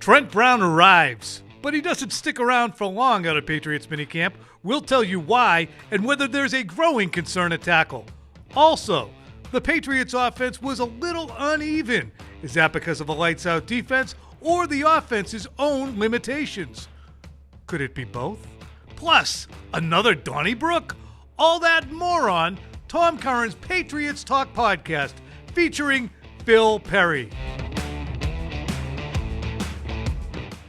Trent Brown arrives, but he doesn't stick around for long out at Patriots minicamp. We'll tell you why and whether there's a growing concern at tackle. Also, the Patriots offense was a little uneven. Is that because of a lights-out defense or the offense's own limitations? Could it be both? Plus, another Donnybrook? All that and more on Tom Curran's Patriots Talk podcast featuring Phil Perry.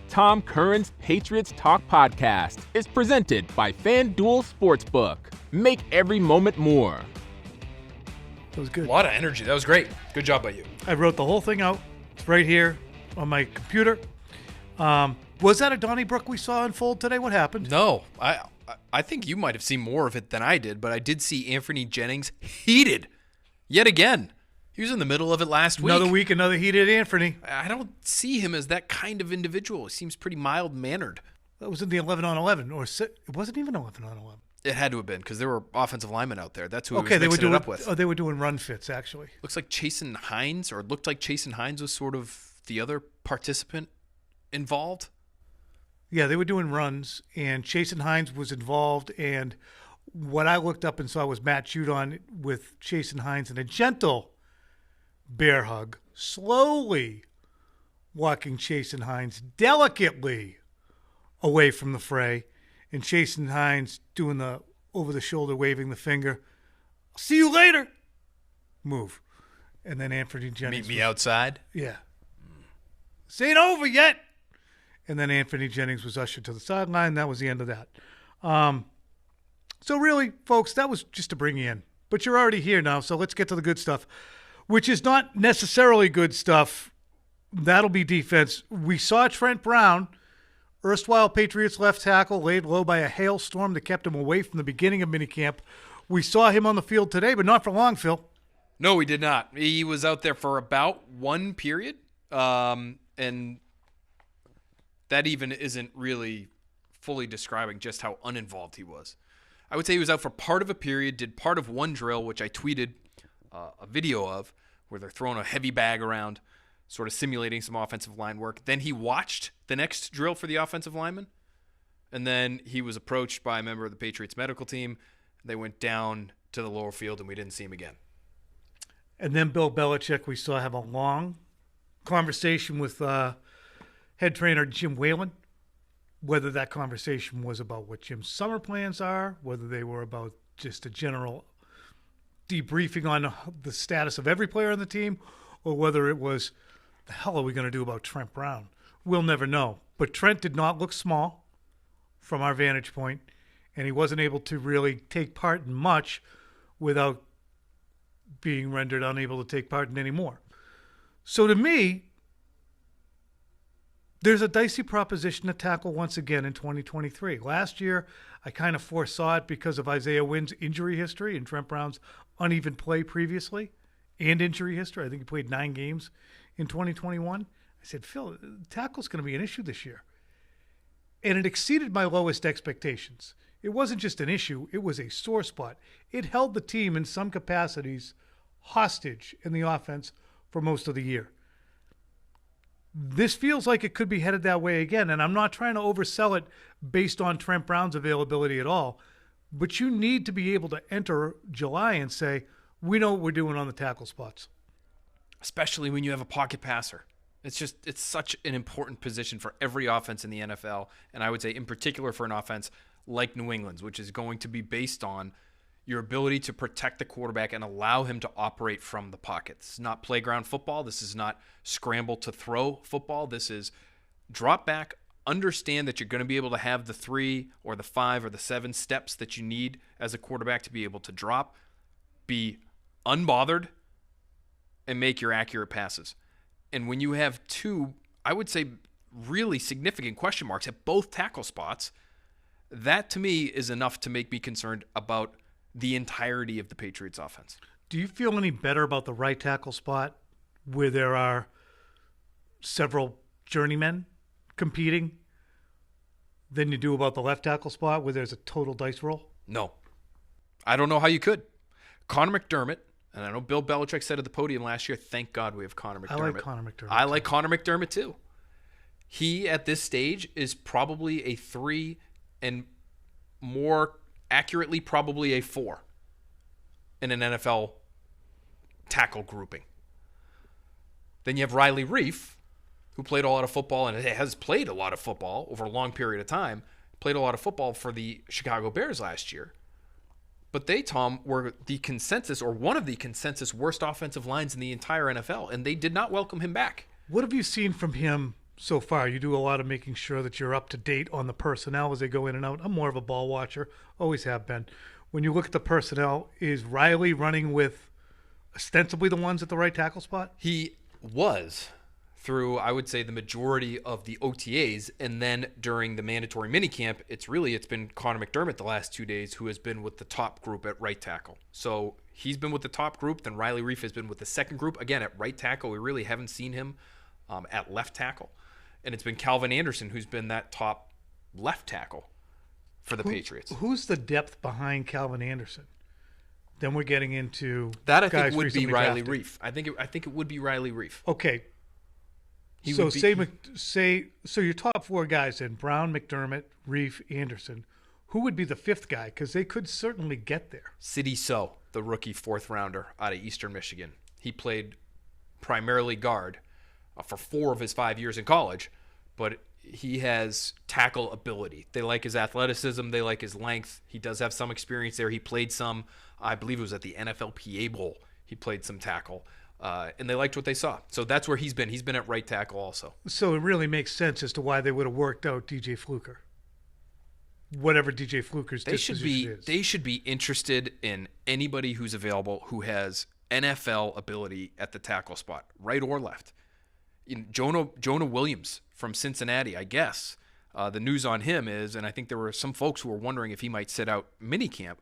Tom Curran's Patriots Talk podcast is presented by FanDuel Sportsbook. Make every moment more. That was good. A lot of energy. That was great. Good job by you. I wrote the whole thing out. It's right here on my computer. Was that a Donnybrook we saw unfold today? What happened? No, I think you might have seen more of it than I did, but I did see Anthony Jennings heated yet again. He was in the middle of it last week. Another week, another heated Anthony. I don't see him as that kind of individual. He seems pretty mild-mannered. That was in the 11-on-11, or it wasn't even 11-on-11. It had to have been because there were offensive linemen out there. That's who he was they were mixing doing it up with. Oh, they were doing run fits, actually. Looks like Chasen Hines, or it looked like Chasen Hines was sort of the other participant involved. Yeah, they were doing runs, and Chasen Hines was involved, and what I looked up and saw was Matt Judon with Chasen Hines and a gentle bear hug, slowly walking Chasen Hines delicately away from the fray, and Chasen Hines doing the over-the-shoulder, waving the finger, "See you later," move. And then Anthony Jennings. Meet me outside? Yeah. This ain't over yet. And then Anthony Jennings was ushered to the sideline. That was the end of that. So really, folks, that was just to bring you in. But you're already here now, so let's get to the good stuff, which is not necessarily good stuff. That'll be defense. We saw Trent Brown, erstwhile Patriots left tackle, laid low by a hailstorm that kept him away from the beginning of minicamp. We saw him on the field today, but not for long, Phil. No, he did not. He was out there for about one period, and that even isn't really fully describing just how uninvolved he was. I would say he was out for part of a period, did part of one drill, which I tweeted a video of, where they're throwing a heavy bag around, sort of simulating some offensive line work. Then he watched the next drill for the offensive lineman, and then he was approached by a member of the Patriots medical team. They went down to the lower field, and we didn't see him again. And then Bill Belichick, we saw have a long conversation with head trainer Jim Whalen, whether that conversation was about what Jim's summer plans are, whether they were about just a general debriefing on the status of every player on the team, or whether it was, the hell are we going to do about Trent Brown? We'll never know. But Trent did not look small from our vantage point, and he wasn't able to really take part in much without being rendered unable to take part in any more. So to me, there's a dicey proposition to tackle once again in 2023. Last year, I kind of foresaw it because of Isaiah Wynn's injury history and Trent Brown's uneven play previously and injury history. I think he played 9 games in 2021. I said, Phil, tackle's going to be an issue this year. And it exceeded my lowest expectations. It wasn't just an issue. It was a sore spot. It held the team in some capacities hostage in the offense for most of the year. This feels like it could be headed that way again, and I'm not trying to oversell it based on Trent Brown's availability at all, but you need to be able to enter July and say, we know what we're doing on the tackle spots. Especially when you have a pocket passer. It's such an important position for every offense in the NFL, and I would say in particular for an offense like New England's, which is going to be based on your ability to protect the quarterback and allow him to operate from the pocket. This is not playground football. This is not scramble to throw football. This is drop back, understand that you're going to be able to have the 3 or the 5 or the 7 steps that you need as a quarterback to be able to drop, be unbothered, and make your accurate passes. And when you have 2, I would say, really significant question marks at both tackle spots, that to me is enough to make me concerned about the entirety of the Patriots offense. Do you feel any better about the right tackle spot where there are several journeymen competing than you do about the left tackle spot where there's a total dice roll? No. I don't know how you could. Connor McDermott, and I know Bill Belichick said at the podium last year, thank God we have Connor McDermott. I like Connor McDermott. I like Connor McDermott too. He, at this stage, is probably a 3 and more accurately probably a 4 in an NFL tackle grouping. Then you have Riley Reif, who played a lot of football and has played a lot of football over a long period of time, played a lot of football for the Chicago Bears last year. But they, Tom, were the consensus, or one of the consensus worst offensive lines in the entire NFL, and they did not welcome him back. What have you seen from him so far? You do a lot of making sure that you're up to date on the personnel as they go in and out. I'm more of a ball watcher, always have been. When you look at the personnel, is Riley running with ostensibly the ones at the right tackle spot? He was through, I would say, the majority of the OTAs, and then during the mandatory minicamp, it's been Connor McDermott the last 2 days who has been with the top group at right tackle. So he's been with the top group, then Riley Reif has been with the second group. Again, at right tackle, we really haven't seen him at left tackle. And it's been Calvin Anderson who's been that top left tackle for the Patriots. Who's the depth behind Calvin Anderson? Then we're getting into that. I guys think would be Riley drafted. Reif. I think it would be Riley Reif. Okay. So your top 4 guys in Brown, McDermott, Reif, Anderson. Who would be the 5th guy? Because they could certainly get there. Sidney So, the rookie 4th rounder out of Eastern Michigan. He played primarily guard for 4 of his 5 years in college, but he has tackle ability. They like his athleticism. They like his length. He does have some experience there. He played some, I believe it was at the NFLPA Bowl. He played some tackle. And they liked what they saw. So that's where he's been. He's been at right tackle also. So it really makes sense as to why they would have worked out DJ Fluker. Whatever DJ Fluker's disposition is. They should be interested in anybody who's available who has NFL ability at the tackle spot, right or left. Jonah Williams from Cincinnati, I guess. The news on him is, and I think there were some folks who were wondering if he might sit out minicamp,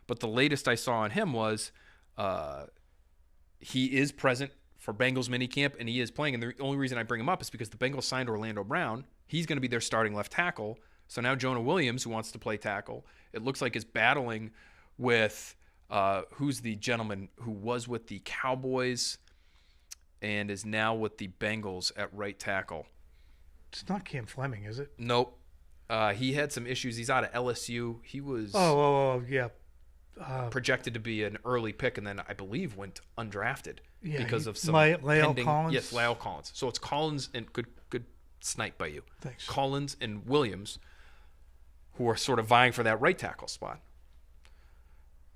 but the latest I saw on him was he is present for Bengals minicamp, and he is playing. And the only reason I bring him up is because the Bengals signed Orlando Brown. He's going to be their starting left tackle. So now Jonah Williams, who wants to play tackle, it looks like is battling with who's the gentleman who was with the Cowboys and is now with the Bengals at right tackle. It's not Cam Fleming, is it? Nope. He had some issues. He's out of LSU. He was yeah. Projected to be an early pick, and then I believe went undrafted because of some La'el Collins. Yes, La'el Collins. So it's Collins and good snipe by you. Thanks. Collins and Williams, who are sort of vying for that right tackle spot.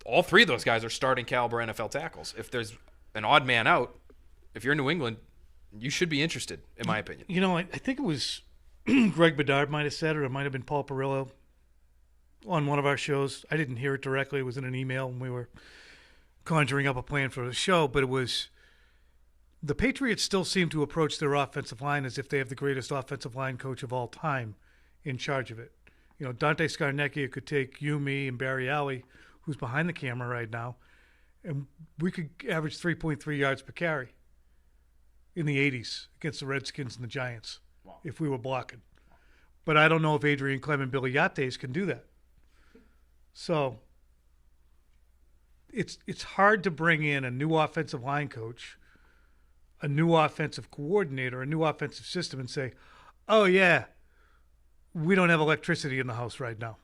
All 3 of those guys are starting caliber NFL tackles. If there's an odd man out, if you're in New England, you should be interested, in my opinion. You know, I think it was Greg Bedard might have said it, or it might have been Paul Perillo on one of our shows. I didn't hear it directly. It was in an email when we were conjuring up a plan for the show, but it was the Patriots still seem to approach their offensive line as if they have the greatest offensive line coach of all time in charge of it. You know, Dante Scarnecchia could take you, me, and Barry Alley, who's behind the camera right now, and we could average 3.3 yards per carry in the 80s against the Redskins and the Giants if we were blocking. But I don't know if Adrian Clem and Billy Yates can do that. So it's hard to bring in a new offensive line coach, a new offensive coordinator, a new offensive system and say, oh, yeah, we don't have electricity in the house right now,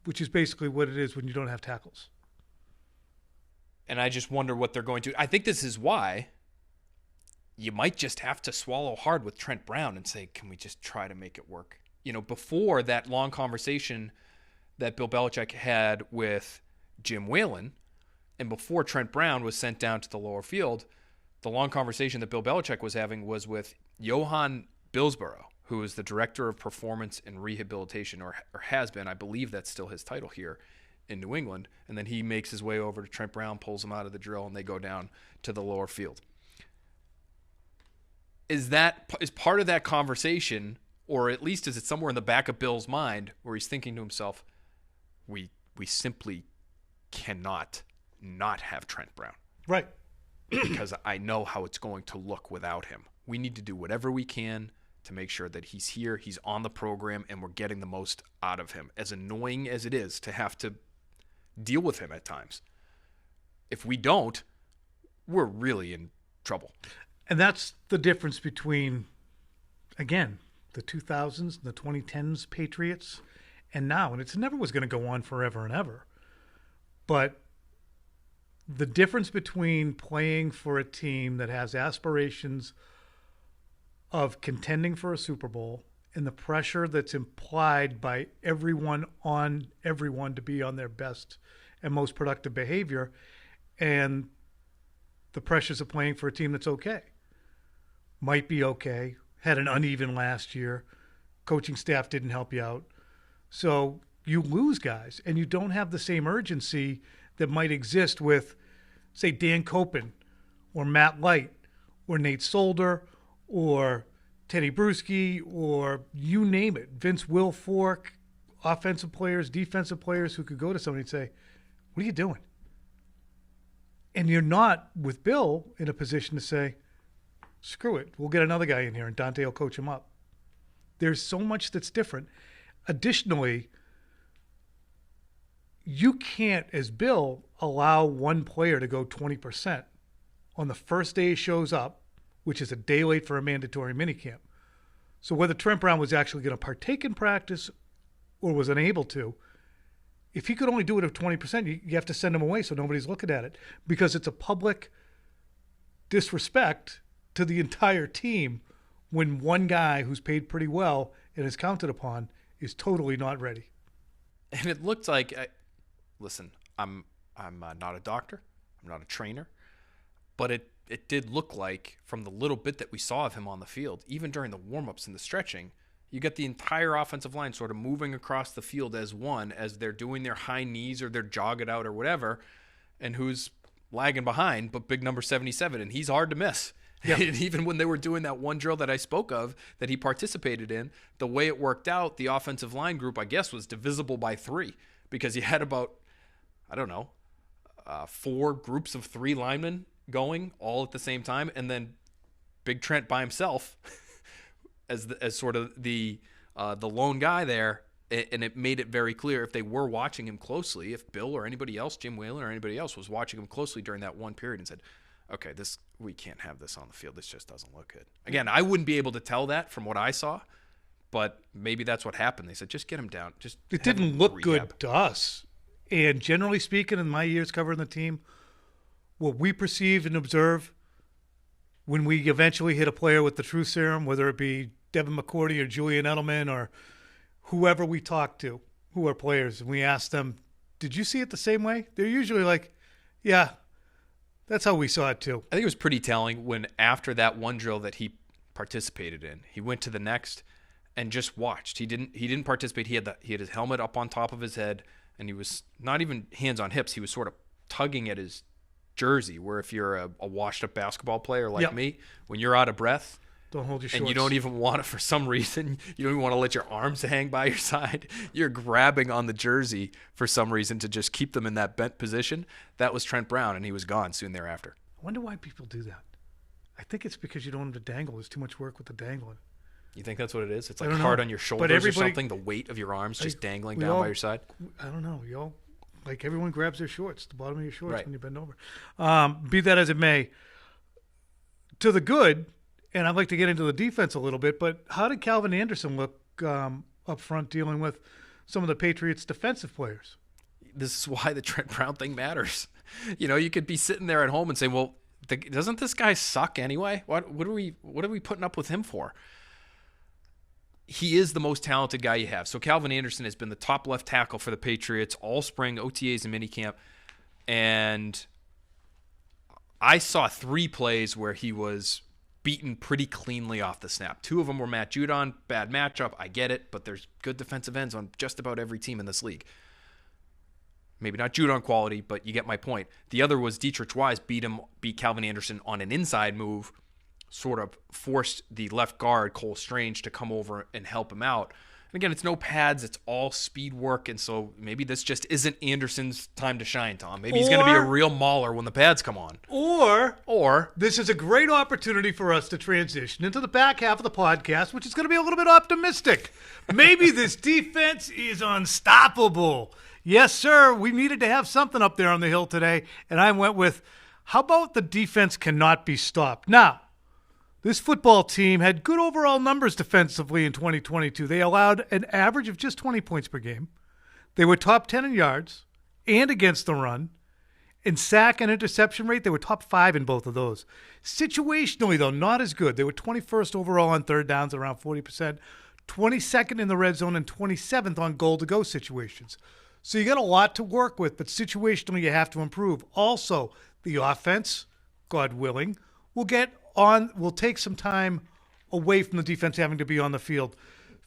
which is basically what it is when you don't have tackles. And I just wonder what they're going to. I think this is why you might just have to swallow hard with Trent Brown and say, can we just try to make it work? You know, before that long conversation that Bill Belichick had with Jim Whalen, and before Trent Brown was sent down to the lower field, the long conversation that Bill Belichick was having was with Johan Billsborough, who is the Director of Performance and Rehabilitation, or has been. I believe that's still his title here in New England. And then he makes his way over to Trent Brown, pulls him out of the drill, and they go down to the lower field. Is part of that conversation, or at least is it somewhere in the back of Bill's mind where he's thinking to himself, we simply cannot not have Trent Brown. Right. Because I know how it's going to look without him. We need to do whatever we can to make sure that he's here, he's on the program, and we're getting the most out of him. As annoying as it is to have to deal with him at times, if we don't, we're really in trouble. And that's the difference between, again, the 2000s, the 2010s Patriots, and now. And it never was going to go on forever and ever. But the difference between playing for a team that has aspirations of contending for a Super Bowl and the pressure that's implied by everyone on everyone to be on their best and most productive behavior, and the pressures of playing for a team that's okay. Might be okay. Had an uneven last year. Coaching staff didn't help you out. So you lose guys, and you don't have the same urgency that might exist with, say, Dan Copen or Matt Light or Nate Solder or Teddy Bruschi or you name it, Vince Wilfork, offensive players, defensive players who could go to somebody and say, what are you doing? And you're not, with Bill, in a position to say, screw it, we'll get another guy in here and Dante will coach him up. There's so much that's different. Additionally, you can't, as Bill, allow one player to go 20% on the first day he shows up, which is a day late for a mandatory minicamp. So whether Trent Brown was actually going to partake in practice or was unable to, if he could only do it at 20%, you have to send him away so nobody's looking at it, because it's a public disrespect to the entire team when one guy who's paid pretty well and is counted upon is totally not ready. And it looked like, listen, I'm not a doctor, I'm not a trainer, but it did look like, from the little bit that we saw of him on the field, even during the warm-ups and the stretching, you get the entire offensive line sort of moving across the field as one, as they're doing their high knees or their jog it out or whatever, and who's lagging behind, but big number 77, and he's hard to miss. Yep. And even when they were doing that one drill that I spoke of that he participated in, the way it worked out, the offensive line group, I guess, was divisible by 3, because you had about, 4 groups of 3 linemen going all at the same time, and then Big Trent by himself as sort of the lone guy there. And it made it very clear, if they were watching him closely, if Bill or anybody else, Jim Whalen or anybody else, was watching him closely during that one period and said, okay, we can't have this on the field. This just doesn't look good. Again, I wouldn't be able to tell that from what I saw, but maybe that's what happened. They said, just get him down. It didn't look good to us. And generally speaking, in my years covering the team, what we perceive and observe when we eventually hit a player with the truth serum, whether it be Devin McCourty or Julian Edelman or whoever we talk to who are players, and we ask them, did you see it the same way? They're usually like, yeah, that's how we saw it too. I think it was pretty telling when, after that one drill that he participated in, he went to the next and just watched. He didn't participate. He had his helmet up on top of his head, and he was not even hands on hips. He was sort of tugging at his jersey, where if you're a washed up basketball player like me, when you're out of breath, don't hold your shorts. And you don't even want to, for some reason, you don't even want to let your arms hang by your side. You're grabbing on the jersey for some reason to just keep them in that bent position. That was Trent Brown, and he was gone soon thereafter. I wonder why people do that. I think it's because you don't want them to dangle. There's too much work with the dangling. You think that's what it is? It's like hard on your shoulders or something, the weight of your arms just dangling down by your side? I don't know. Like, everyone grabs their shorts, the bottom of your shorts when you bend over. Be that as it may, to the good, and I'd like to get into the defense a little bit, but how did Calvin Anderson look up front dealing with some of the Patriots' defensive players? This is why the Trent Brown thing matters. You could be sitting there at home and say, well, doesn't this guy suck anyway? What are we putting up with him for? He is the most talented guy you have. So Calvin Anderson has been the top left tackle for the Patriots all spring, OTAs and minicamp. And I saw 3 plays where he was beaten pretty cleanly off the snap. 2 of them were Matt Judon, bad matchup. I get it, but there's good defensive ends on just about every team in this league. Maybe not Judon quality, but you get my point. The other was Dietrich Wise beat Calvin Anderson on an inside move, sort of forced the left guard, Cole Strange, to come over and help him out. And again, it's no pads, it's all speed work, and so maybe this just isn't Anderson's time to shine, Tom. Maybe he's going to be a real mauler when the pads come on. Or this is a great opportunity for us to transition into the back half of the podcast, which is going to be a little bit optimistic. Maybe this defense is unstoppable. Yes, sir, we needed to have something up there on the hill today, and I went with, how about the defense cannot be stopped? Now, This football team had good overall numbers defensively in 2022. They allowed an average of just 20 points per game. They were top 10 in yards and against the run. In sack and interception rate, they were top 5 in both of those. Situationally, though, not as good. They were 21st overall on third downs, around 40%, 22nd in the red zone, and 27th on goal-to-go situations. So you got a lot to work with, but situationally you have to improve. Also, the offense, God willing, will take some time away from the defense having to be on the field.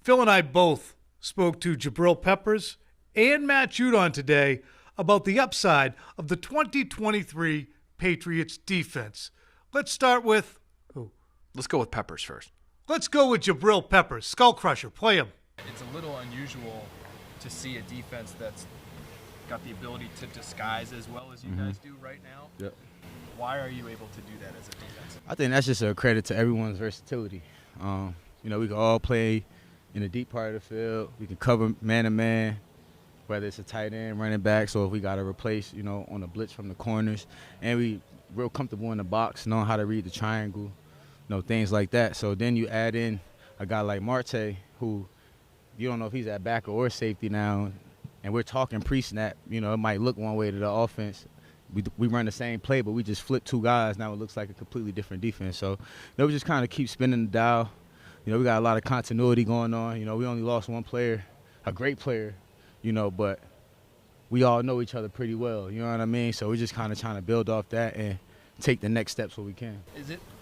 Phil and I both spoke to Jabril Peppers and Matt Judon today about the upside of the 2023 Patriots defense. Let's start with who? Let's go with Peppers first. Let's go with Jabril Peppers. Skull Crusher, play him. It's a little unusual to see a defense that's got the ability to disguise as well as you guys do right now. Yep. Why are you able to do that as a defense? I think that's just a credit to everyone's versatility. We can all play in the deep part of the field. We can cover man-to-man, whether it's a tight end, running back, so if we got to replace, on the blitz from the corners. And we real comfortable in the box, knowing how to read the triangle, things like that. So then you add in a guy like Marte, who you don't know if he's at back or safety now, and we're talking pre-snap. It might look one way to the offense. We run the same play, but we just flip two guys. Now it looks like a completely different defense. So we just kind of keep spinning the dial. We got a lot of continuity going on. We only lost one player, a great player, but we all know each other pretty well. You know what I mean? So we're just kind of trying to build off that and take the next steps where we can.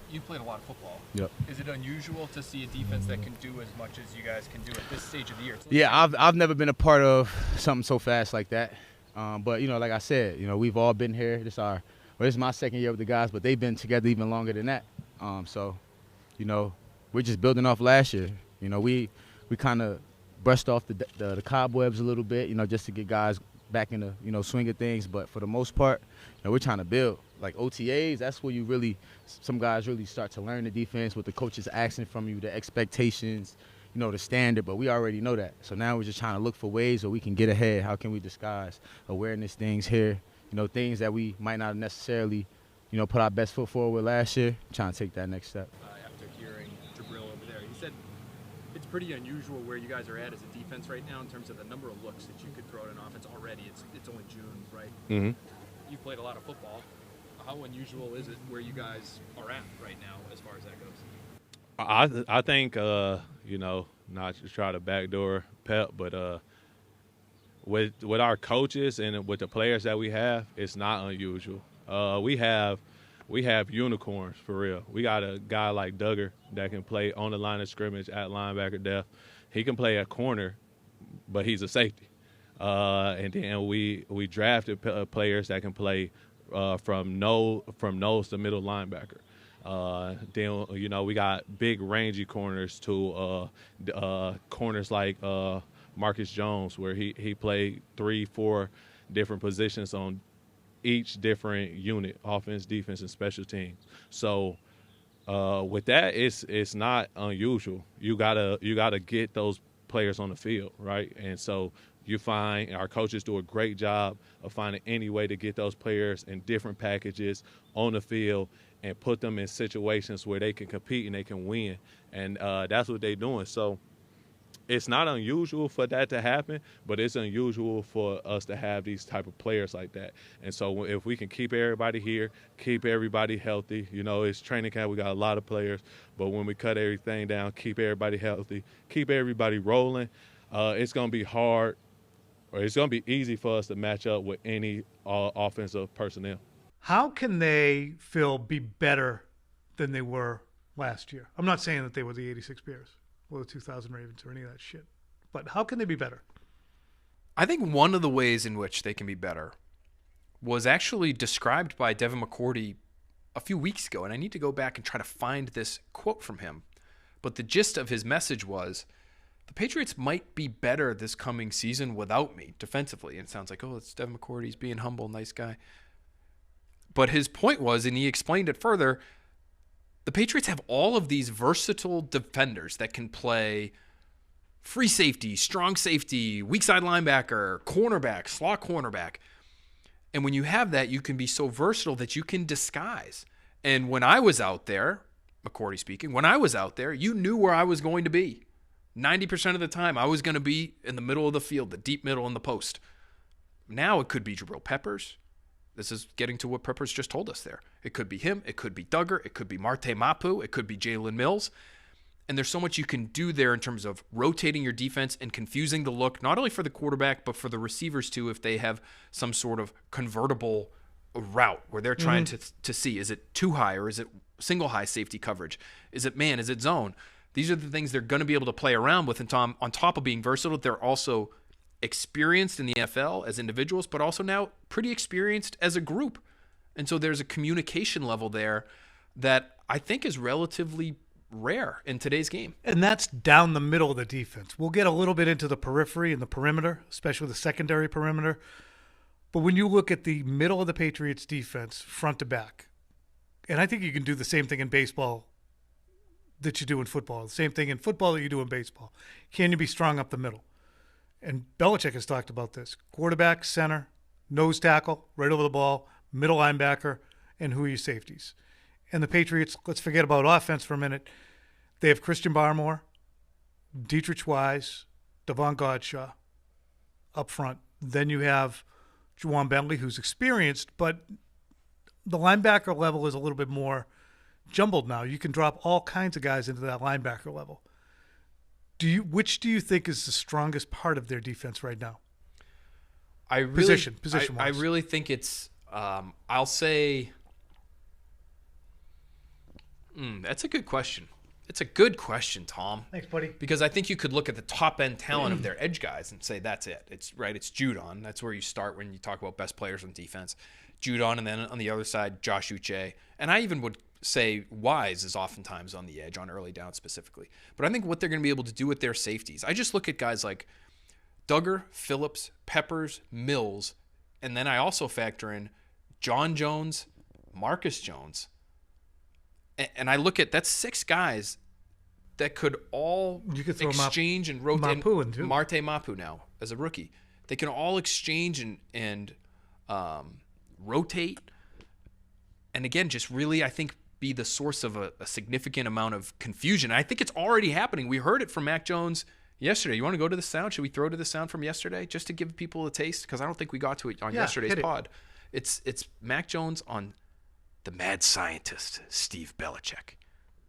You played a lot of football. Yep. Is it unusual to see a defense that can do as much as you guys can do at this stage of the year? Yeah, I've never been a part of something so fast like that. But like I said, we've all been here. This is my second year with the guys, but they've been together even longer than that. We're just building off last year. We kind of brushed off the cobwebs a little bit, just to get guys back in the swing of things. But for the most part, we're trying to build. Like OTAs, that's where some guys really start to learn the defense, what the coaches asking from you, the expectations, the standard, but we already know that. So now we're just trying to look for ways where we can get ahead. How can we disguise awareness things here, things that we might not necessarily, put our best foot forward last year, trying to take that next step. After hearing Jabril over there, he said it's pretty unusual where you guys are at as a defense right now in terms of the number of looks that you could throw at an offense already. It's only June, right? Mm-hmm. You've played a lot of football. How unusual is it where you guys are at right now as far as that goes? I think, not to try to backdoor Pep, but with our coaches and with the players that we have, it's not unusual. We have unicorns for real. We got a guy like Duggar that can play on the line of scrimmage at linebacker depth. He can play at corner, but he's a safety. And then we drafted players that can play from nose to middle linebacker. Then we got big rangy corners to corners like Marcus Jones, where he played 3-4 different positions on each different unit, offense, defense, and special teams. So with that, it's not unusual. You gotta get those players on the field, right? And so you find our coaches do a great job of finding any way to get those players in different packages on the field and put them in situations where they can compete and they can win. And that's what they're doing. So it's not unusual for that to happen, but it's unusual for us to have these type of players like that. And so if we can keep everybody here, keep everybody healthy, it's training camp, we got a lot of players, but when we cut everything down, keep everybody healthy, keep everybody rolling, it's going to be hard, or it's going to be easy for us to match up with any offensive personnel. How can they, Phil, be better than they were last year? I'm not saying that they were the 86 Bears or the 2000 Ravens or any of that shit, but how can they be better? I think one of the ways in which they can be better was actually described by Devin McCourty a few weeks ago, and I need to go back and try to find this quote from him. But the gist of his message was, the Patriots might be better this coming season without me defensively. And it sounds like, it's Devin McCourty, he's being humble, nice guy. But his point was, and he explained it further, the Patriots have all of these versatile defenders that can play free safety, strong safety, weak side linebacker, cornerback, slot cornerback. And when you have that, you can be so versatile that you can disguise. And when I was out there, McCourty speaking, when I was out there, you knew where I was going to be. 90% of the time, I was going to be in the middle of the field, the deep middle in the post. Now it could be Jabril Peppers. This is getting to what Peppers just told us there. It could be him. It could be Duggar. It could be Marte Mapu. It could be Jalen Mills. And there's so much you can do there in terms of rotating your defense and confusing the look, not only for the quarterback, but for the receivers too, if they have some sort of convertible route where they're trying to see, is it too high or is it single high safety coverage? Is it man? Is it zone? These are the things they're going to be able to play around with. And Tom, on top of being versatile, they're also experienced in the NFL as individuals, but also now pretty experienced as a group. And so there's a communication level there that I think is relatively rare in today's game. And that's down the middle of the defense. We'll get a little bit into the periphery and the perimeter, especially the secondary perimeter. But when you look at the middle of the Patriots defense, front to back, and I think you can do the same thing in baseball that you do in football, the same thing in football that you do in baseball. Can you be strong up the middle? And Belichick has talked about this. Quarterback, center, nose tackle, right over the ball, middle linebacker, and who are your safeties? And the Patriots, let's forget about offense for a minute. They have Christian Barmore, Dietrich Wise, Devon Godshaw up front. Then you have Juwan Bentley, who's experienced, but the linebacker level is a little bit more jumbled now. You can drop all kinds of guys into that linebacker level. Which do you think is the strongest part of their defense right now? Position-wise. I really think it's, I'll say, that's a good question. It's a good question, Tom. Thanks, buddy. Because I think you could look at the top-end talent of their edge guys and say, that's it. It's Judon. That's where you start when you talk about best players on defense. Judon, and then on the other side, Josh Uche. And I even would say Wise is oftentimes on the edge on early down specifically. But I think what they're going to be able to do with their safeties, I just look at guys like Duggar, Phillips, Peppers, Mills, and then I also factor in John Jones, Marcus Jones. And I look at, that's 6 guys that could all exchange and rotate. Marte Mapu now as a rookie. They can all exchange and rotate. And again, just really, I think, be the source of a significant amount of confusion. And I think it's already happening. We heard it from Mac Jones yesterday. You want to go to the sound? Should we throw to the sound from yesterday just to give people a taste? Because I don't think we got to it on yesterday's pod. It's Mac Jones on the mad scientist, Steve Belichick.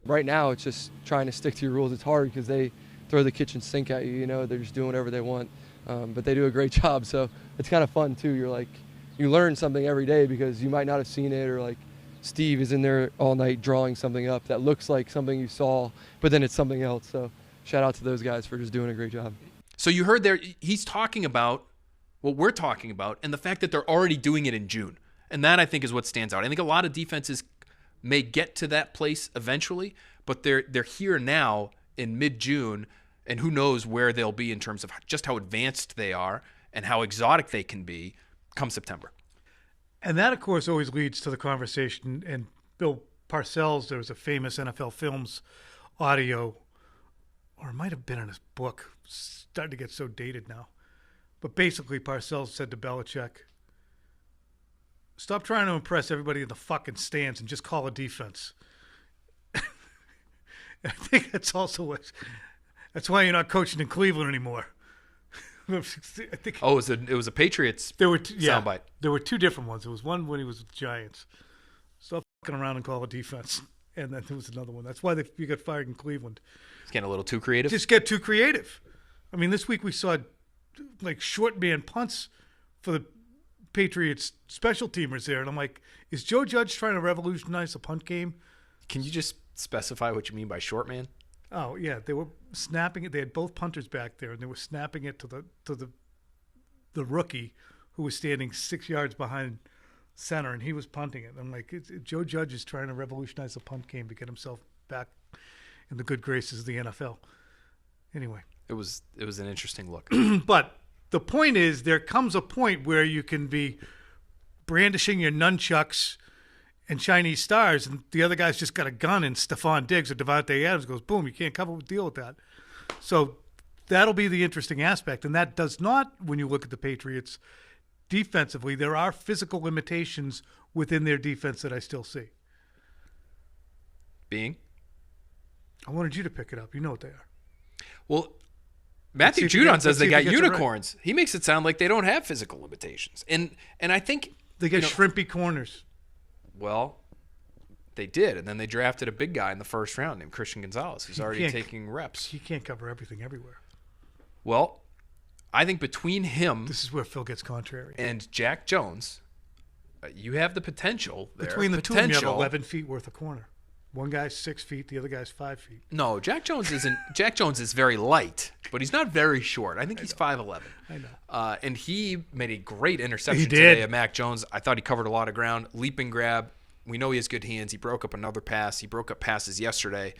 Right now, it's just trying to stick to your rules. It's hard because they throw the kitchen sink at you. You know, they're just doing whatever they want. But they do a great job. So it's kind of fun, too. You're like, you learn something every day because you might not have seen it, or like Steve is in there all night drawing something up that looks like something you saw, but then it's something else. So shout out to those guys for just doing a great job. So you heard there, he's talking about what we're talking about and the fact that they're already doing it in June. And that, I think, is what stands out. I think a lot of defenses may get to that place eventually, but they're here now in mid-June, and who knows where they'll be in terms of just how advanced they are and how exotic they can be come September. And that, of course, always leads to the conversation. And Bill Parcells, there was a famous NFL Films audio, or it might have been in his book, starting to get so dated now. But basically, Parcells said to Belichick, stop trying to impress everybody in the fucking stands and just call a defense. I think that's also that's why you're not coaching in Cleveland anymore. I think it was a Patriots soundbite. There were 2 different ones. There was one when he was with the Giants. Stop fucking around and call a defense. And then there was another one. That's why you got fired in Cleveland. It's getting a little too creative. Just get too creative. I mean, this week we saw like short man punts for the Patriots special teamers there. And I'm like, is Joe Judge trying to revolutionize the punt game? Can you just specify what you mean by short man? Oh, yeah. They were snapping it. They had both punters back there, and they were snapping it to the rookie who was standing 6 yards behind center, and he was punting it. I'm like, Joe Judge is trying to revolutionize the punt game to get himself back in the good graces of the NFL. Anyway. It was an interesting look. But the point is, there comes a point where you can be brandishing your nunchucks and Chinese stars, and the other guy's just got a gun, and Stephon Diggs or Devontae Adams goes, boom, you can't deal with that. So that'll be the interesting aspect, and that does not, when you look at the Patriots defensively, there are physical limitations within their defense that I still see. Being? I wanted you to pick it up. You know what they are. Well, Matthew Let's see if he Judon gets- says let's see they if he got gets it right. unicorns. He makes it sound like they don't have physical limitations. And I think, They get shrimpy corners. well, they did. And then they drafted a big guy in the first round named Christian Gonzalez, who's already can't- taking reps. He can't cover everything everywhere. Well, I think between him This is where Phil gets contrary. and Jack Jones, you have the potential there. Between the two of them, you have 11 feet worth of corner. One guy's 6 feet, the other guy's 5 feet. No, Jack Jones isn't. Jack Jones is very light, but he's not very short. I think he's 5'11". I know. And he made a great interception He did. today at Mac Jones. I thought he covered a lot of ground. Leap and grab. We know he has good hands. He broke up another pass. He broke up passes yesterday.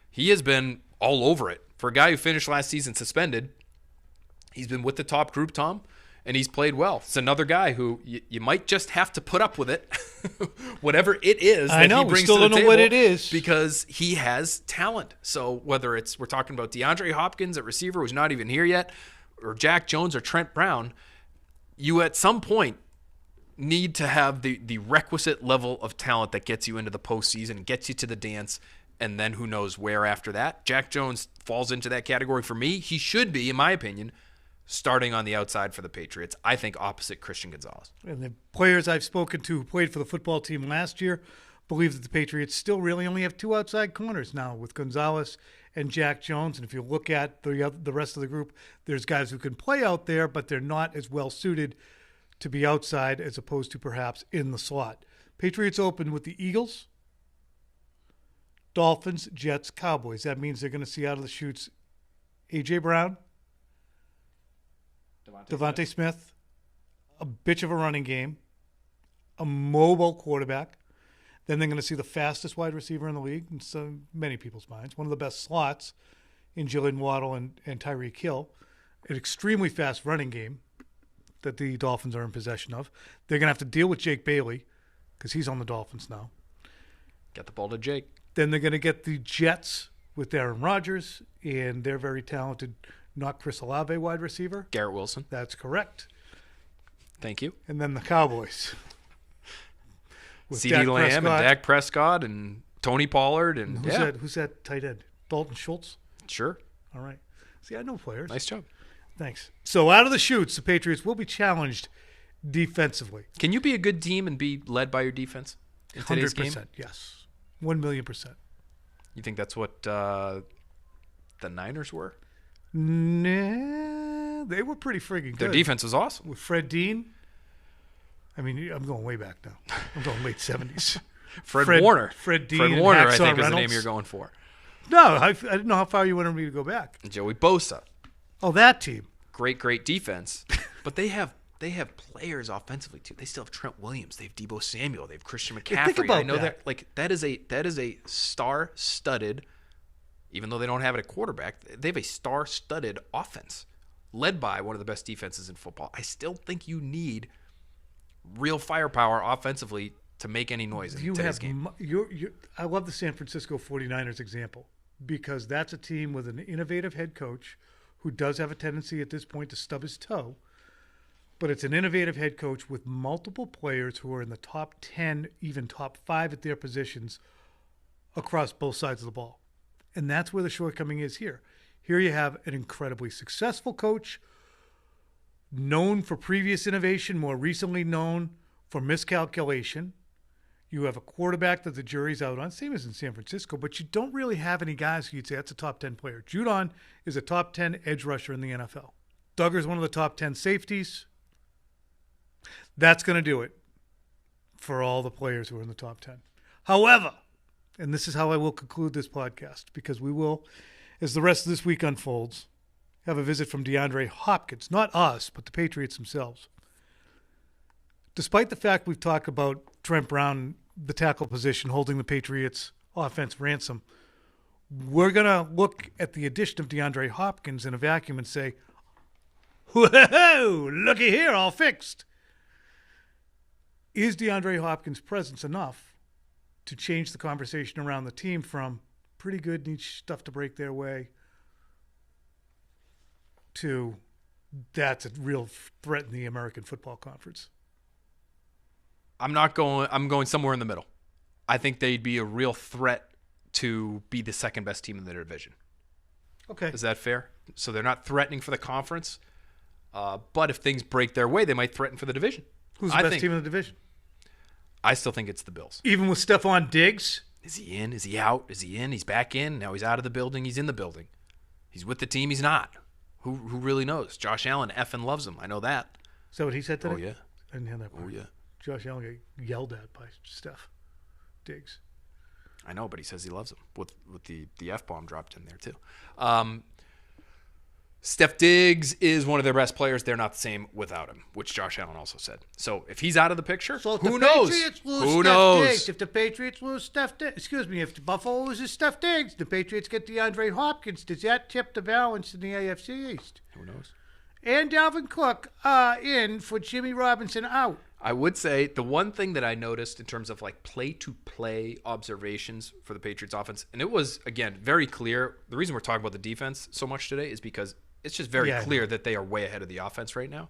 He has been all over it. For a guy who finished last season suspended, he's been with the top group, Tom, and he's played well. It's another guy who you might just have to put up with it, whatever it is that I know, he we brings still to the don't know table, what it is. because he has talent. So whether we're talking about DeAndre Hopkins at receiver, who's not even here yet, or Jack Jones or Trent Brown, you at some point need to have the requisite level of talent that gets you into the postseason, gets you to the dance, and then who knows where after that. Jack Jones falls into that category for me. He should be, in my opinion, starting on the outside for the Patriots. I think opposite Christian Gonzalez. And the players I've spoken to who played for the football team last year believe that the Patriots still really only have two outside corners now with Gonzalez and Jack Jones. And if you look at the rest of the group, there's guys who can play out there, but they're not as well suited to be outside as opposed to perhaps in the slot. Patriots open with the Eagles, Dolphins, Jets, Cowboys. That means they're going to see out of the chutes A.J. Brown, Devontae Smith, a bitch of a running game, a mobile quarterback. Then they're going to see the fastest wide receiver in the league, in so many people's minds, one of the best slots in Jalen Waddle and Tyreek Hill, an extremely fast running game that the Dolphins are in possession of. They're going to have to deal with Jake Bailey because he's on the Dolphins now. Get the ball to Jake. Then they're going to get the Jets with Aaron Rodgers and their very talented, not Chris Olave wide receiver. Garrett Wilson. That's correct. Thank you. And then the Cowboys. With CeeDee Dak Lamb Prescott. and Dak Prescott and Tony Pollard. And Who's that tight end? Dalton Schultz? Sure. All right. See, I know players. Nice job. Thanks. So out of the chutes, the Patriots will be challenged defensively. Can you be a good team and be led by your defense in today's 100%, game? yes. 1,000,000%. You think that's what the Niners were? Nah, they were pretty friggin' good. Their defense was awesome. With Fred Dean. I mean, I'm going way back now. I'm going late 70s. Fred Warner. Fred Dean. Fred and Warner, I Hacksaw think, is the name Reynolds. you're going for. No, I didn't know how far you wanted me to go back. Joey Bosa. Oh, that team. Great defense. But they have players offensively too. They still have Trent Williams. They have Deebo Samuel. They have Christian McCaffrey. Yeah, think about I know that. that is a star-studded, even though they don't have it at quarterback, they have a star-studded offense led by one of the best defenses in football. I still think you need real firepower offensively to make any noise in today's game. I love the San Francisco 49ers example because that's a team with an innovative head coach who does have a tendency at this point to stub his toe, but it's an innovative head coach with multiple players who are in the top 10, even top 5 at their positions across both sides of the ball. And that's where the shortcoming is here. Here you have an incredibly successful coach, known for previous innovation, more recently known for miscalculation. You have a quarterback that the jury's out on, same as in San Francisco, but you don't really have any guys who you'd say that's a top 10 player. Judon is a top 10 edge rusher in the NFL. Duggar's one of the top 10 safeties. That's going to do it for all the players who are in the top 10. However, and this is how I will conclude this podcast, because we will, as the rest of this week unfolds, have a visit from DeAndre Hopkins. Not us, but the Patriots themselves. Despite the fact we've talked about Trent Brown, the tackle position, holding the Patriots' offense ransom, we're going to look at the addition of DeAndre Hopkins in a vacuum and say, whoa, looky here, all fixed. Is DeAndre Hopkins' presence enough to change the conversation around the team from pretty good, neat stuff to break their way to that's a real threat in the American Football Conference? I'm going somewhere in the middle. I think they'd be a real threat to be the second best team in their division. Okay. Is that fair? So they're not threatening for the conference, but if things break their way, they might threaten for the division. Who's the best team in the division? I still think it's the Bills. Even with Stephon Diggs? Is he in? Is he out? Is he in? He's back in. Now he's out of the building. He's in the building. He's with the team. He's not. Who really knows? Josh Allen effing loves him. I know that. Is that what he said today? Oh, yeah. I didn't hear that part. Oh, yeah. Josh Allen got yelled at by Steph Diggs. I know, but he says he loves him with the F-bomb dropped in there too. Steph Diggs is one of their best players. They're not the same without him, which Josh Allen also said. So if he's out of the picture, So if who the knows? Patriots lose Who Steph knows? Diggs, if the Patriots lose Steph Diggs, if Buffalo loses Steph Diggs, the Patriots get DeAndre Hopkins. Does that tip the balance in the AFC East? Who knows? And Dalvin Cook in for Jimmy Robinson out. I would say the one thing that I noticed in terms of like play-to-play observations for the Patriots offense, and it was, again, very clear. The reason we're talking about the defense so much today is because it's just very clear that they are way ahead of the offense right now.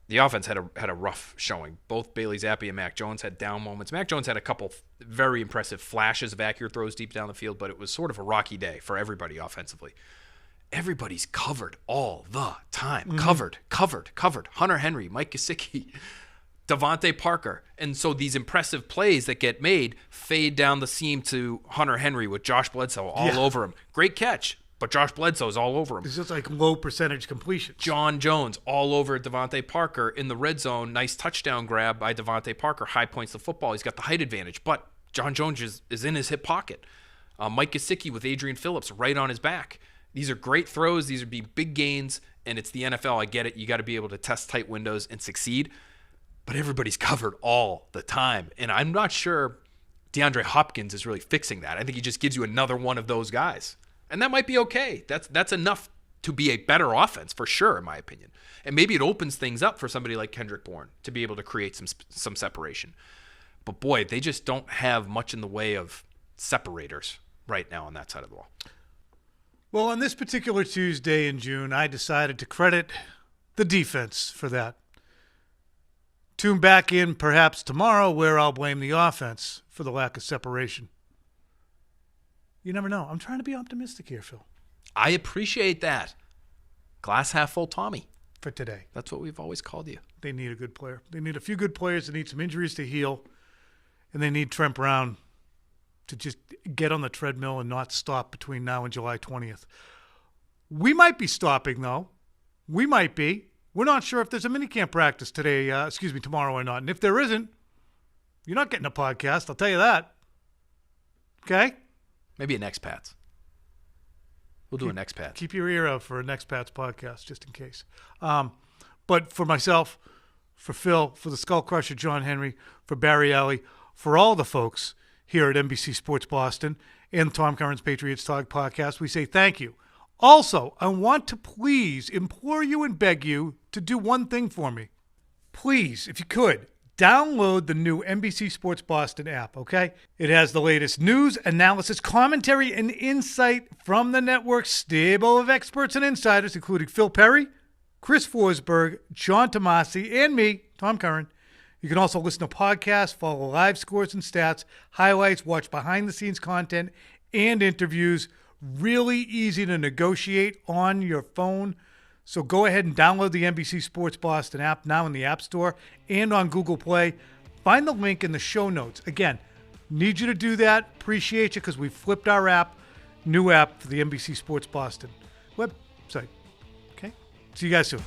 The offense had a rough showing. Both Bailey Zappi and Mac Jones had down moments. Mac Jones had a couple very impressive flashes of accurate throws deep down the field, but it was sort of a rocky day for everybody offensively. Everybody's covered all the time. Mm-hmm. Covered. Hunter Henry, Mike Gesicki, Devontae Parker. And so these impressive plays that get made fade down the seam to Hunter Henry with Josh Bledsoe all over him. Great catch, but Josh Bledsoe's all over him. It's just like low percentage completion. John Jones all over Devontae Parker in the red zone. Nice touchdown grab by Devontae Parker. High points the football. He's got the height advantage, but John Jones is in his hip pocket. Mike Gesicki with Adrian Phillips right on his back. These are great throws. These would be big gains, and it's the NFL. I get it. You got to be able to test tight windows and succeed, but everybody's covered all the time, and I'm not sure DeAndre Hopkins is really fixing that. I think he just gives you another one of those guys, and that might be okay. That's enough to be a better offense for sure, in my opinion, and maybe it opens things up for somebody like Kendrick Bourne to be able to create some separation. But boy, they just don't have much in the way of separators right now on that side of the ball. Well, on this particular Tuesday in June, I decided to credit the defense for that. Tune back in perhaps tomorrow where I'll blame the offense for the lack of separation. You never know. I'm trying to be optimistic here, Phil. I appreciate that. Glass half full Tommy. For today. That's what we've always called you. They need a good player. They need a few good players. They need some injuries to heal. And they need Trent Brown to just get on the treadmill and not stop between now and July 20th. We might be stopping, though. We might be. We're not sure if there's a minicamp practice tomorrow or not. And if there isn't, you're not getting a podcast, I'll tell you that. Okay? Maybe an expats. We'll do an expat. Keep your ear out for an expats podcast, just in case. But for myself, for Phil, for the Skull Crusher, John Henry, for Barry Alley, for all the folks here at NBC Sports Boston and Tom Curran's Patriots Talk podcast, we say thank you. Also, I want to please implore you and beg you to do one thing for me. Please, if you could, download the new NBC Sports Boston app, okay? It has the latest news, analysis, commentary, and insight from the network's stable of experts and insiders, including Phil Perry, Chris Forsberg, John Tomasi, and me, Tom Curran. You can also listen to podcasts, follow live scores and stats, highlights, watch behind-the-scenes content, and interviews. Really easy to negotiate on your phone. So go ahead and download the NBC Sports Boston app now in the App Store and on Google Play. Find the link in the show notes. Again, need you to do that. Appreciate you because we flipped our app. New app for the NBC Sports Boston website. Okay? See you guys soon.